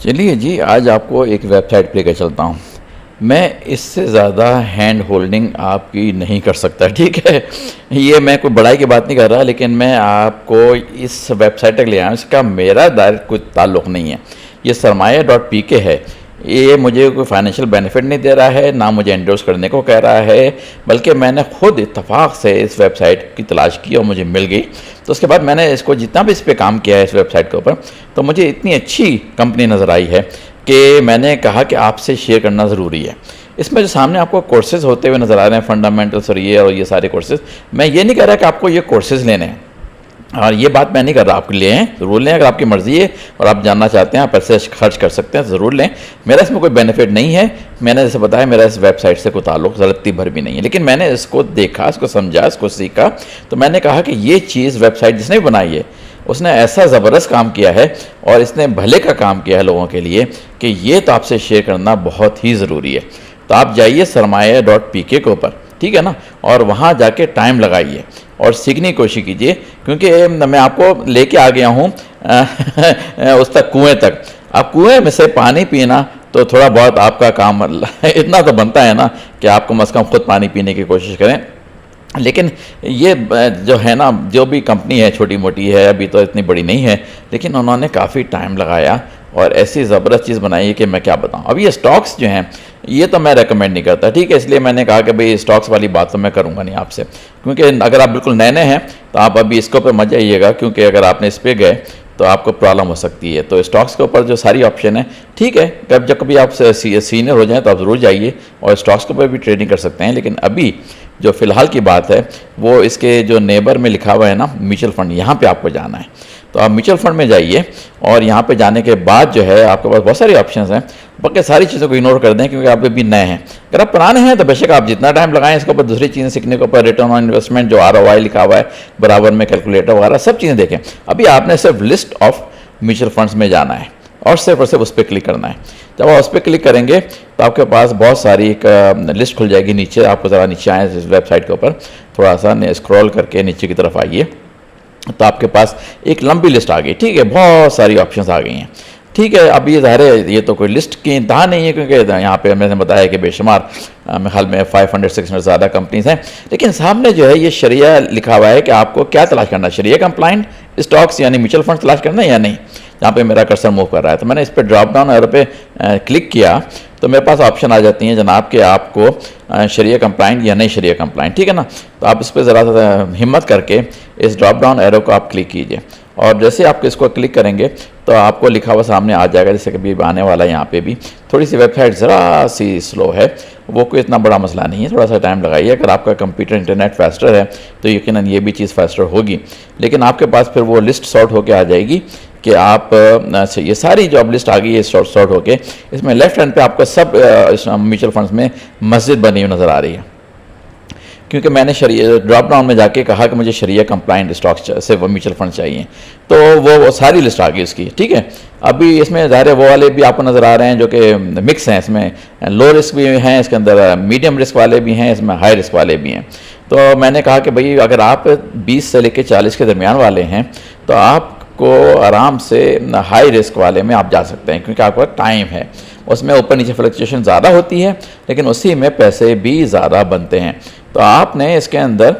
चलिए जी, आज आपको एक वेबसाइट पे लेकर चलता हूँ। मैं इससे ज़्यादा हैंड होल्डिंग आपकी नहीं कर सकता, ठीक है? ये मैं कोई बड़ाई की बात नहीं कर रहा, लेकिन मैं आपको इस वेबसाइट तक ले आया हूँ, इसका मेरा डायरेक्ट कोई ताल्लुक़ नहीं है। ये सरमाया डॉट पी के है। ये मुझे कोई फाइनेंशियल बेनिफिट नहीं दे रहा है, ना मुझे एंडोर्स करने को कह रहा है, बल्कि मैंने खुद इत्तेफाक से इस वेबसाइट की तलाश की और मुझे मिल गई। तो उसके बाद मैंने इसको जितना भी इस पे काम किया है इस वेबसाइट के ऊपर, तो मुझे इतनी अच्छी कंपनी नज़र आई है कि मैंने कहा कि आपसे शेयर करना ज़रूरी है। इसमें जो सामने आपको कोर्सेज़ होते हुए नज़र आ रहे हैं, फंडामेंटल्स और ये सारे कोर्सेज़, मैं ये नहीं कह रहा कि आपको ये कोर्सेज़ लेने हैं, और ये बात मैं नहीं कर रहा, आपके लिए हैं, ज़रूर लें। अगर आपकी मर्ज़ी है और आप जानना चाहते हैं, आप पैसे खर्च कर सकते हैं, ज़रूर लें। मेरा इसमें कोई बेनिफिट नहीं है। मैंने जैसे बताया, मेरा इस वेबसाइट से कोई ताल्लुक़ ज़रती भर भी नहीं है, लेकिन मैंने इसको देखा, इसको समझा, इसको सीखा, तो मैंने कहा कि ये चीज़ वेबसाइट जिसने भी बनाई है उसने ऐसा ज़बरदस्त काम किया है और इसने भले का काम किया है लोगों के लिए कि ये तो आपसे शेयर करना बहुत ही ज़रूरी है। तो आप जाइए सरमाया डॉट पी के ऊपर, ठीक है ना, और वहाँ जाके टाइम लगाइए और सीखने की कोशिश कीजिए, क्योंकि मैं आपको लेके आ गया हूँ उस तक, कुएँ तक। अब कुएँ में से पानी पीना तो थोड़ा बहुत आपका काम इतना तो बनता है ना कि आप कम अज़ कम खुद पानी पीने की कोशिश करें। लेकिन ये जो है ना, जो भी कंपनी है, छोटी मोटी है, अभी तो इतनी बड़ी नहीं है, लेकिन उन्होंने काफ़ी टाइम लगाया और ऐसी ज़बरदस्त चीज़ बनाई है कि मैं क्या बताऊँ। अब ये स्टॉक्स जो हैं, ये तो मैं रेकमेंड नहीं करता, ठीक है? इसलिए मैंने कहा कि भाई स्टॉक्स वाली बात तो मैं करूँगा नहीं आपसे, क्योंकि अगर आप बिल्कुल नए हैं तो आप अभी इसके ऊपर मत जाइएगा, क्योंकि अगर आपने इस पर गए तो आपको प्रॉब्लम हो सकती है। तो स्टॉक्स के ऊपर जो सारी ऑप्शन है, ठीक है, जब कभी आप सीनियर हो जाएं तो आप ज़रूर जाइए और स्टॉक्स के ऊपर भी ट्रेडिंग कर सकते हैं। लेकिन अभी जो फ़िलहाल की बात है, वो इसके जो नेबर में लिखा हुआ है ना, म्यूचुअल फ़ंड, यहाँ पे आपको जाना है। तो आप म्यूचुअल फंड में जाइए और यहाँ पे जाने के बाद जो है आपके पास बहुत सारी ऑप्शंस हैं। बाकी सारी चीज़ों को इग्नोर कर दें, क्योंकि आप अभी नए हैं। अगर आप पुराने हैं तो बेशक आप जितना टाइम लगाएं इसके ऊपर दूसरी चीज़ें सीखने के ऊपर, रिटर्न ऑन इन्वेस्टमेंट जो ROI लिखा हुआ है बराबर में, कैलकुलेटर वगैरह सब चीज़ें देखें। अभी आपने सिर्फ लिस्ट ऑफ म्यूचुअल फंड्स में जाना है और सिर्फ उस पर क्लिक करना है। जब आप उस पर क्लिक करेंगे तो आपके पास बहुत सारी एक लिस्ट खुल जाएगी। नीचे आपको ज़रा नीचे आए इस वेबसाइट के ऊपर, थोड़ा सा स्क्रॉल करके नीचे की तरफ आइए, तो आपके पास एक लंबी लिस्ट आ गई, ठीक है, बहुत सारी ऑप्शंस आ गई हैं, ठीक है। अब ये ज़ाहिर है, ये तो कोई लिस्ट की इंतहा नहीं है, क्योंकि यहाँ पे मैंने बताया कि बेशुमार मेरे ख्याल में 500-600 ज़्यादा कंपनीज़ हैं। लेकिन सामने जो है ये शरिया लिखा हुआ है कि आपको क्या तलाश करना है, शरिया कंप्लाइंट स्टॉक्स यानी म्यूचुअल फंड तलाश करना है या नहीं। जहाँ पे मेरा कर्सर मूव कर रहा है, तो मैंने इस पर ड्रॉप डाउन एरो पे क्लिक किया, तो मेरे पास ऑप्शन आ जाती हैं जनाब कि आपको शरिया कंप्लाइंट या नहीं शरिया कंप्लाइंट, ठीक है ना। तो आप इस पर ज़रा सा हिम्मत करके इस ड्रॉप डाउन एरो को आप क्लिक कीजिए, और जैसे आप इसको क्लिक करेंगे तो आपको लिखा हुआ सामने आ जाएगा, जैसे कभी आने वाला है। यहाँ पे भी थोड़ी सी वेबसाइट ज़रा सी स्लो है, वो कोई इतना बड़ा मसला नहीं है, थोड़ा सा टाइम लगाइए। अगर आपका कंप्यूटर इंटरनेट फास्टर है तो यकीनन ये भी चीज़ फास्टर होगी, लेकिन आपके पास फिर वो लिस्ट सॉर्ट होकर आ जाएगी कि आप ये सारी जॉब लिस्ट आ गई है सॉर्ट होके। इसमें लेफ्ट हैंड पे आपको सब म्यूचुअल फंड्स में मस्जिद बनी हुई नज़र आ रही है, क्योंकि मैंने ड्रॉप डाउन में जाके कहा कि मुझे शरिया कंप्लाइंट स्टॉक्स से वो म्यूचुअल फंड चाहिए, तो वो सारी लिस्ट आ गई उसकी, ठीक है। अभी इसमें ज़ाहिर है वो वाले भी आपको नज़र आ रहे हैं जो कि मिक्स हैं, इसमें लो रिस्क भी हैं, इसके अंदर मीडियम रिस्क वाले भी हैं, इसमें हाई रिस्क वाले भी हैं। तो मैंने कहा कि भाई अगर आप 20 से लेकर 40 के दरमियान वाले हैं तो आपको आराम से हाई रिस्क वाले में आप जा सकते हैं, क्योंकि आपका टाइम है, उसमें ऊपर नीचे फ्लक्चुएशन ज़्यादा होती है, लेकिन उसी में पैसे भी ज़्यादा बनते हैं। तो आपने इसके अंदर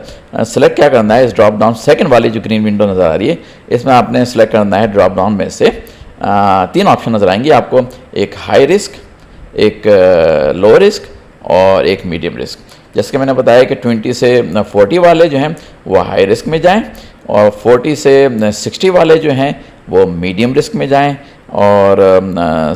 सेलेक्ट क्या करना है, इस ड्रॉप डाउन सेकंड वाली जो ग्रीन विंडो नज़र आ रही है, इसमें आपने सेलेक्ट करना है ड्रॉप डाउन में से 3 ऑप्शन नज़र आएंगे आपको, एक हाई रिस्क, एक लो रिस्क और एक मीडियम रिस्क। जैसे कि मैंने बताया कि 20 से 40 वाले जो हैं वो हाई रिस्क में जाएं, और 40 से 60 वाले जो हैं वो मीडियम रिस्क में जाएं, और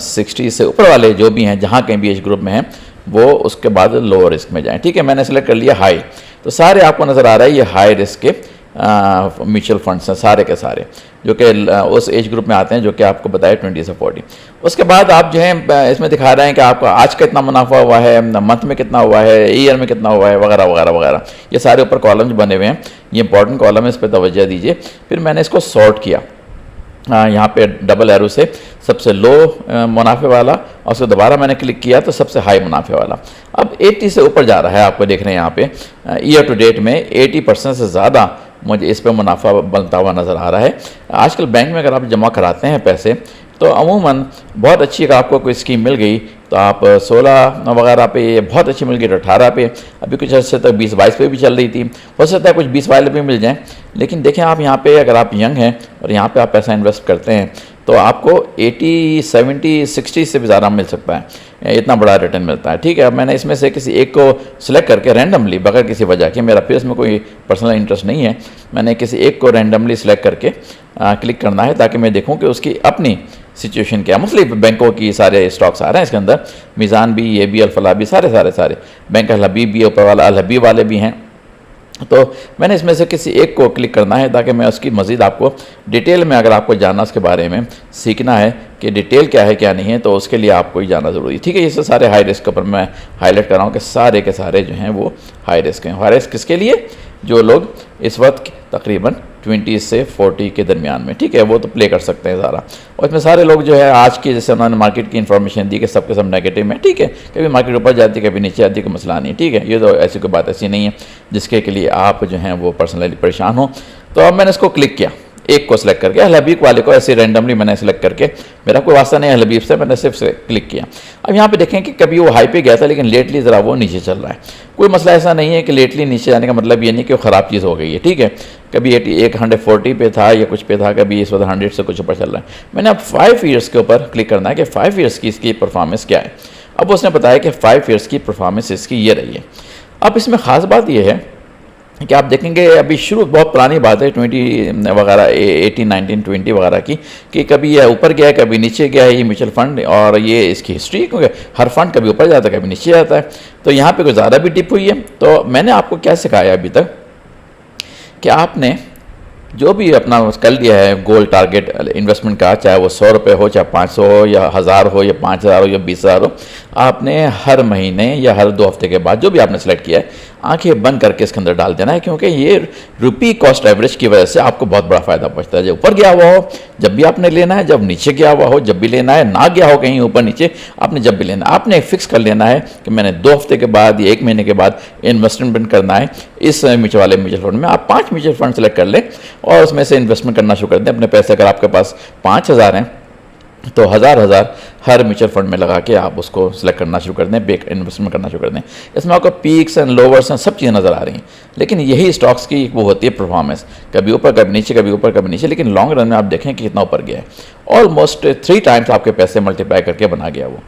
60 से ऊपर वाले जो भी हैं, जहाँ कहीं भी एज ग्रुप में हैं, वो उसके बाद लो रिस्क में जाएं, ठीक है। मैंने सेलेक्ट कर लिया हाई, तो सारे आपको नज़र आ रहा है ये हाई रिस्क के म्यूचुअल फंड्स हैं सारे के सारे, जो कि उस एज ग्रुप में आते हैं जो कि आपको बताया 20 से 40। उसके बाद आप जो है इसमें दिखा रहे हैं कि आपका आज का कितना मुनाफा हुआ है, मंथ में कितना हुआ है, ईयर में कितना हुआ है, वगैरह वगैरह वगैरह। ये सारे ऊपर कॉलम्स बने हुए हैं, ये इंपॉर्टेंट कॉलम है, इस पर तवज्जो दीजिए। फिर मैंने इसको सॉर्ट किया, यहाँ पे डबल एरो से सबसे लो मुनाफे वाला, और उसको दोबारा मैंने क्लिक किया तो सबसे हाई मुनाफे वाला। अब 80 से ऊपर जा रहा है, आपको देख रहे हैं यहाँ पे ईयर टू डेट में 80% से ज़्यादा मुझे इस पर मुनाफा बनता हुआ नज़र आ रहा है। आजकल बैंक में अगर आप जमा कराते हैं पैसे, तो अमूमन बहुत अच्छी अगर आपको कोई स्कीम मिल गई तो आप 16 वगैरह पे बहुत अच्छी मिल गई तो 18 पे, अभी कुछ अर्से तक 20-22 पे भी चल रही थी, हो सकता है कुछ 20 वाले भी मिल जाएं। लेकिन देखें आप यहाँ पे अगर आप यंग हैं और यहाँ पे आप पैसा इन्वेस्ट करते हैं तो आपको 80, 70, 60 से भी ज़्यादा मिल सकता है, इतना बड़ा रिटर्न मिलता है। ठीक है, अब मैंने इसमें से किसी एक को सिलेक्ट करके रैंडमली, बगैर किसी वजह के, मेरा फिर इसमें कोई पर्सनल इंटरेस्ट नहीं है, मैंने किसी एक को रैंडमली सिलेक्ट करके क्लिक करना है ताकि मैं देखूं कि उसकी अपनी सिचुएशन क्या है। मुख्तलिफ बैंकों की सारे स्टॉक्स आ रहे हैं इसके अंदर, मीज़ान भी, ये भी, अल-फलाह भी, सारे बैंक, अल-हबीब भी, ऊपर वाला अल-हबीब वाले भी हैं। तो मैंने इसमें से किसी एक को क्लिक करना है ताकि मैं उसकी मज़ीद आपको डिटेल में, अगर आपको जानना उसके बारे में सीखना है कि डिटेल क्या है क्या नहीं है, तो उसके लिए आपको ही जाना ज़रूरी है। ठीक है, ये सारे हाई रिस्क के ऊपर मैं हाईलाइट कर रहा हूँ कि सारे के सारे जो हैं वो हाई रिस्क हैं। हाई रिस्क किसके लिए? जो लोग इस वक्त तकरीबन 20 से 40 के दरमियान में, ठीक है, वो तो प्ले कर सकते हैं सारा। और इसमें सारे लोग जो है आज की, जैसे उन्होंने मार्केट की इन्फॉर्मेशन दी कि सब के सब नेगेटिव में, ठीक है, कभी मार्केट ऊपर जाती है कभी नीचे आती है, कोई मसला नहीं, ठीक है, ये तो ऐसी कोई बात ऐसी नहीं है जिसके के लिए आप जो हैं वो पर्सनली परेशान हो। तो अब मैंने इसको क्लिक किया, एक को सिलेक्ट करके, अल-हबीब वाले को ऐसे रैंडमली मैंने सेलेक्ट करके, मेरा कोई वास्ता नहीं है अल-हबीब से, मैंने सिर्फ क्लिक किया। अब यहाँ पे देखें कि कभी वो हाई पे गया था लेकिन लेटली ज़रा वो नीचे चल रहा है। कोई मसला ऐसा नहीं है कि लेटली नीचे जाने का मतलब ये नहीं कि वो ख़राब चीज़ हो गई है, ठीक है, कभी 140 पे था या कुछ पे था, कभी इस वक्त 100 से कुछ ऊपर चल रहा है। मैंने अब 5 ईयर्स के ऊपर क्लिक करना है कि 5 ईयर्स की इसकी परफॉर्मेंस क्या है। अब उसने बताया कि 5 ईयर्स की परफॉर्मेंस इसकी ये रही है। अब इसमें ख़ास बात यह है कि आप देखेंगे अभी शुरू, बहुत पुरानी बात है 20 वगैरह, 18, 19, 20 वगैरह की, कि कभी ये ऊपर गया है कभी नीचे गया है ये म्यूचुअल फंड, और ये इसकी हिस्ट्री, क्योंकि हर फंड कभी ऊपर जाता है कभी नीचे जाता है। तो यहाँ पे कुछ ज़्यादा भी डिप हुई है। तो मैंने आपको क्या सिखाया अभी तक कि आपने जो भी अपना कर लिया है गोल टारगेट इन्वेस्टमेंट का, चाहे वो 100 रुपये हो, चाहे 500 हो, या 1000 हो, या 5000 हो, या 20,000 हो, आपने हर महीने या हर 2 हफ्ते के बाद जो भी आपने सेलेक्ट किया है आंखें बंद करके इसके अंदर डाल देना है, क्योंकि ये रुपी कॉस्ट एवरेज की वजह से आपको बहुत बड़ा फ़ायदा पहुंचता है। जब ऊपर गया हुआ हो जब भी आपने लेना है, जब नीचे गया हुआ हो जब भी लेना है, ना गया हो कहीं ऊपर नीचे, आपने जब भी लेना है, आपने फिक्स कर लेना है कि मैंने 2 हफ्ते के बाद या 1 महीने के बाद इन्वेस्टमेंट करना है इस म्यूचुअल फंड में। आप 5 म्यूचुअल फंड सेलेक्ट कर लें और उसमें से इन्वेस्टमेंट करना शुरू कर दें। अपने पैसे अगर आपके पास 5,000 हैं तो 1000 हर म्यूचुअल फंड में लगा के आप उसको सिलेक्ट करना शुरू कर दें, बेक इन्वेस्टमेंट करना शुरू कर दें। इसमें आपको पीक्स एंड लोवर्स एंड सब चीज़ें नज़र आ रही हैं, लेकिन यही स्टॉक्स की वो होती है परफॉर्मेंस, कभी ऊपर कभी नीचे, कभी ऊपर कभी नीचे, लेकिन लॉन्ग रन में आप देखें कि कितना ऊपर गया है। ऑलमोस्ट 3 टाइम्स आपके पैसे मल्टीप्लाई करके बना गया वो।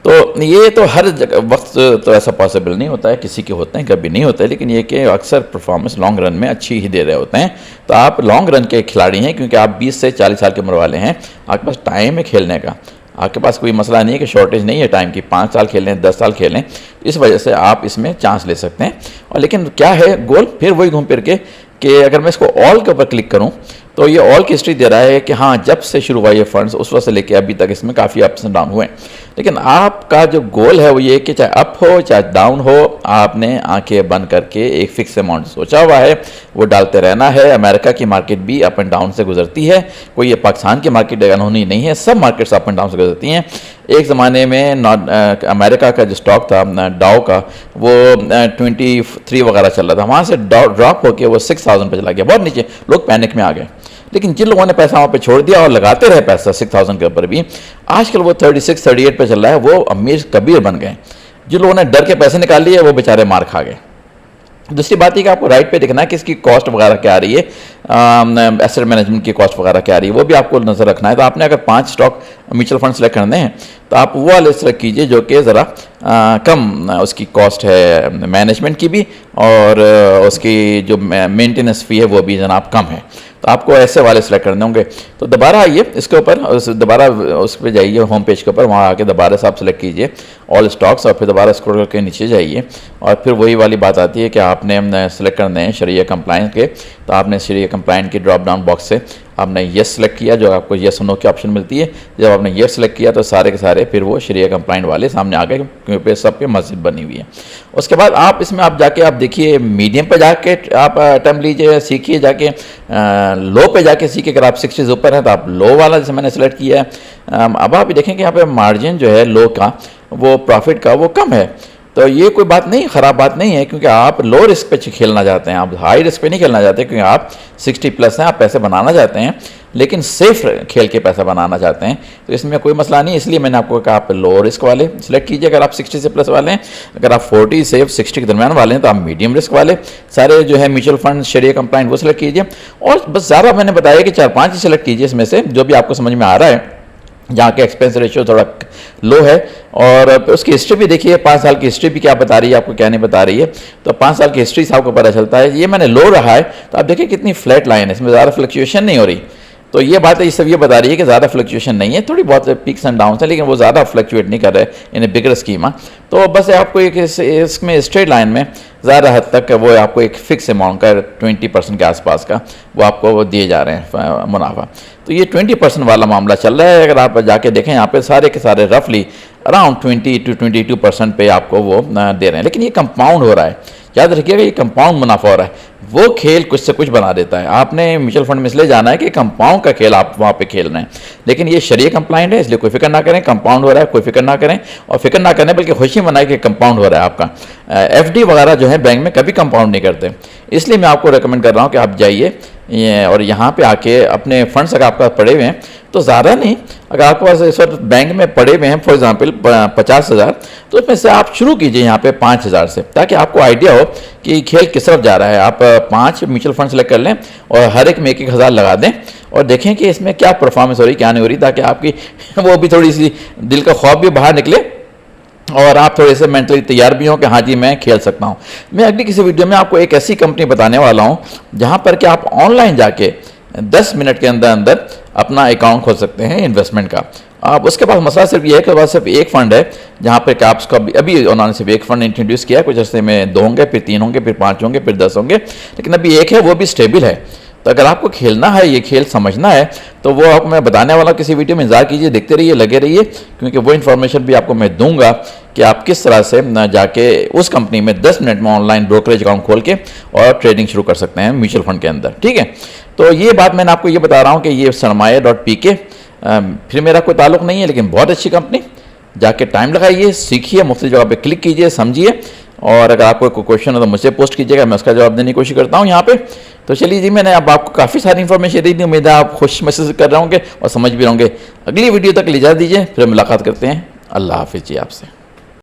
तो ये तो हर वक्त तो ऐसा पॉसिबल नहीं होता है, किसी के होते हैं कभी नहीं होता है, लेकिन ये कि अक्सर परफॉर्मेंस लॉन्ग रन में अच्छी ही दे रहे होते हैं। तो आप लॉन्ग रन के खिलाड़ी हैं क्योंकि आप 20 से 40 साल की उम्र वाले हैं, आपके पास टाइम है खेलने का, आपके पास कोई मसला नहीं है कि शॉर्टेज नहीं है टाइम की, 5 साल खेलें 10 साल खेलें, इस वजह से आप इसमें चांस ले सकते हैं। और लेकिन क्या है गोल, फिर वही घूम फिर के कि अगर मैं इसको ऑल के ऊपर क्लिक करूं तो ये ऑल की हिस्ट्री दे रहा है कि हाँ जब से शुरू हुआ ये फंड्स उस वक्त से लेके अभी तक इसमें काफ़ी अप्स एंड डाउन हुए। लेकिन आपका जो गोल है वो ये कि चाहे अप हो चाहे डाउन हो, आपने आंखें बंद करके एक फिक्स अमाउंट सोचा हुआ है, वो डालते रहना है। अमेरिका की मार्केट भी अप एंड डाउन से गुजरती है, कोई ये पाकिस्तान की मार्केट अनहोनी नहीं है, सब मार्केट्स अप एंड डाउन से गुजरती हैं। एक ज़माने में अमेरिका का जो स्टॉक था डाउ का, वो 23 वगैरह चल रहा था, वहाँ से ड्रॉप होकर वो 6000 पर चला गया, बहुत नीचे, लोग पैनिक में आ गए। लेकिन जिन लोगों ने पैसा वहाँ पे छोड़ दिया और लगाते रहे पैसा 6000 के ऊपर भी, आजकल वो 36, 38 पे चल रहा है, वो अमीर कबीर बन गए। जिन लोगों ने डर के पैसे निकाल लिए वो बेचारे मार खा गए। दूसरी बात ये कि आपको राइट पे देखना है कि इसकी कॉस्ट वगैरह क्या आ रही है, एसेट मैनेजमेंट की कॉस्ट वगैरह क्या आ रही है, वो भी आपको नज़र रखना है। तो आपने अगर 5 स्टॉक म्यूचुअल फंड सेलेक्ट करने हैं तो आप वो वाले सेलेक्ट कीजिए जो कि ज़रा कम उसकी कॉस्ट है मैनेजमेंट की भी, और उसकी जो मेंटेनेंस फ़ी है वो भी जनाब कम है। तो आपको ऐसे वाले सेलेक्ट करने होंगे। तो दोबारा आइए इसके ऊपर, दोबारा उस पर जाइए होम पेज के ऊपर, वहाँ आके दोबारा से आप सेलेक्ट कीजिए ऑल स्टॉक्स, और फिर दोबारा स्क्रॉल करके नीचे जाइए, और फिर वही वाली बात आती है कि आपने सेलेक्ट करने हैं शरिया कंप्लायंस के। तो आपने शरिया कंप्लायंट की ड्रॉप डाउन बॉक्स से आपने येस सेलेक्ट किया, जो आपको येस नो की ऑप्शन मिलती है। जब आपने येस सेलेक्ट किया तो सारे के सारे फिर वो शरिया कंप्लायंट वाले सामने आ गए, क्योंकि सब पे मस्जिद बनी हुई है। उसके बाद आप इसमें आप जाके आप देखिए मीडियम पे जाके आप अटैम्प्ट लीजिए, सीखिए जाके, लो पे जाके सीखिए। अगर आप 60 ऊपर हैं तो आप लो वाला जैसे मैंने सेलेक्ट किया है। अब आप देखें कि यहाँ पे मार्जिन जो है लो का, वो प्रॉफिट का वो कम है, तो ये कोई बात नहीं, ख़राब बात नहीं है, क्योंकि आप लो रिस्क पे खेलना चाहते हैं, आप हाई रिस्क पे नहीं खेलना चाहते, क्योंकि आप 60 प्लस हैं, आप पैसे बनाना चाहते हैं, लेकिन सेफ खेल के पैसा बनाना चाहते हैं। तो इसमें कोई मसला नहीं, इसलिए मैंने आपको कहा आप लो रिस्क वाले सिलेक्ट कीजिए अगर आप 60 से प्लस वाले हैं। अगर आप 40 से 60 के दरमियान वाले हैं तो आप मीडियम रिस्क वाले सारे जो है म्यूचुअल फंड शरिया कंप्लाइंट वो सिलेक्ट कीजिए। और बस ज़्यादा मैंने बताया कि 4-5 ही सिलेक्ट कीजिए इसमें से, जो भी आपको समझ में आ रहा है, जहाँ के एक्सपेंस रेशियो थोड़ा लो है। और उसकी हिस्ट्री भी देखिए, 5 साल की हिस्ट्री भी क्या बता रही है आपको, क्या नहीं बता रही है। तो 5 साल की हिस्ट्री से आपको पता चलता है। ये मैंने लो रहा है तो आप देखिए कितनी फ्लैट लाइन है, इसमें ज़्यादा फ्लक्चुएशन नहीं हो रही। तो ये बात है, ये सब ये बता रही है कि ज़्यादा फ्लक्चुएशन नहीं है, थोड़ी बहुत पिक्स एंड डाउन्स है, लेकिन वो ज़्यादा फ्लक्चुएट नहीं कर रहे इन ए बिगर स्कीमा। तो बस आपको एक इसमें स्ट्रेट लाइन में ज़्यादा हद तक वो आपको एक फिक्स अमाउंट का 20% के आसपास का वो आपको दिए जा रहे हैं मुनाफा। तो ये 20% वाला मामला चल रहा है। अगर आप जाके देखें यहाँ पे सारे के सारे रफली अराउंड 20 to 22% पे आपको वो दे रहे हैं, लेकिन ये कंपाउंड हो रहा है। याद रखिएगा, ये कंपाउंड मुनाफा हो रहा है। वो खेल कुछ से कुछ बना देता है। आपने म्यूचुअल फंड में इसलिए जाना है कि कंपाउंड का खेल आप वहाँ पे खेल रहे हैं, लेकिन ये शरिया कंप्लाइंट है, इसलिए कोई फिक्र ना करें। कंपाउंड हो रहा है, कोई फिक्र ना करें, और फिक्र ना करें बल्कि खुशी मनाएं कि कंपाउंड हो रहा है आपका। एफडी वगैरह जो है बैंक में कभी कंपाउंड नहीं करते, इसलिए मैं आपको रिकमेंड कर रहा हूँ कि आप जाइए और यहाँ पे आके अपने फंड्स अगर आपके पास पड़े हुए हैं तो ज़्यादा नहीं, अगर आपके पास इस वक्त बैंक में पड़े हुए हैं फॉर एग्जांपल 50,000, तो उसमें से आप शुरू कीजिए यहाँ पे 5,000 से, ताकि आपको आइडिया हो कि खेल किस तरफ जा रहा है। आप 5 म्यूचुअल फंड सेलेक्ट कर लें और हर एक में 1-1 हज़ार लगा दें और देखें कि इसमें क्या परफॉर्मेंस हो रही, क्या नहीं हो रही, ताकि आपकी वो भी थोड़ी सी दिल का खौफ भी बाहर निकले और आप थोड़े से मेंटली तैयार भी हों कि हाँ जी मैं खेल सकता हूँ। मैं अगली किसी वीडियो में आपको एक ऐसी कंपनी बताने वाला हूँ जहाँ पर कि आप ऑनलाइन जाके 10 मिनट के अंदर अंदर अपना अकाउंट खोल सकते हैं इन्वेस्टमेंट का। आप उसके पास मसला सिर्फ ये है कि उसके पास सिर्फ एक फ़ंड है, जहाँ पर कि आप उसका अभी उन्होंने सिर्फ एक फ़ंड इंट्रोड्यूस किया है। कुछ अर्से में 2 होंगे, फिर 3 होंगे, फिर 5 होंगे, फिर 10 होंगे, लेकिन अभी एक है, वो भी स्टेबल है। तो अगर आपको खेलना है, ये खेल समझना है, तो वो आपको मैं बताने वाला किसी वीडियो में इंतजार कीजिए, देखते रहिए, लगे रहिए, क्योंकि वो इन्फॉर्मेशन भी आपको मैं दूंगा कि आप किस तरह से जाके उस कंपनी में 10 मिनट में ऑनलाइन ब्रोकरेज अकाउंट खोल के और ट्रेडिंग शुरू कर सकते हैं म्यूचुअल फंड के अंदर। ठीक है, तो ये बात मैंने आपको ये बता रहा हूँ कि ये sarmaya.pk फिर मेरा कोई ताल्लुक नहीं है, लेकिन बहुत अच्छी कंपनी, जाके टाइम लगाइए, सीखिए, मुख्तलिफ जगह पे क्लिक कीजिए, समझिए, और अगर आपको कोई क्वेश्चन हो तो मुझसे पोस्ट कीजिएगा, मैं उसका जवाब देने की कोशिश करता हूँ यहाँ पे। तो चलिए जी, मैंने अब आपको काफ़ी सारी इन्फॉर्मेशन दी थी, उम्मीद है आप खुश महसूस कर रहे होंगे और समझ भी होंगे। अगली वीडियो तक ले जा दीजिए, फिर मुलाकात करते हैं। अल्लाह हाफिज़ जी आपसे।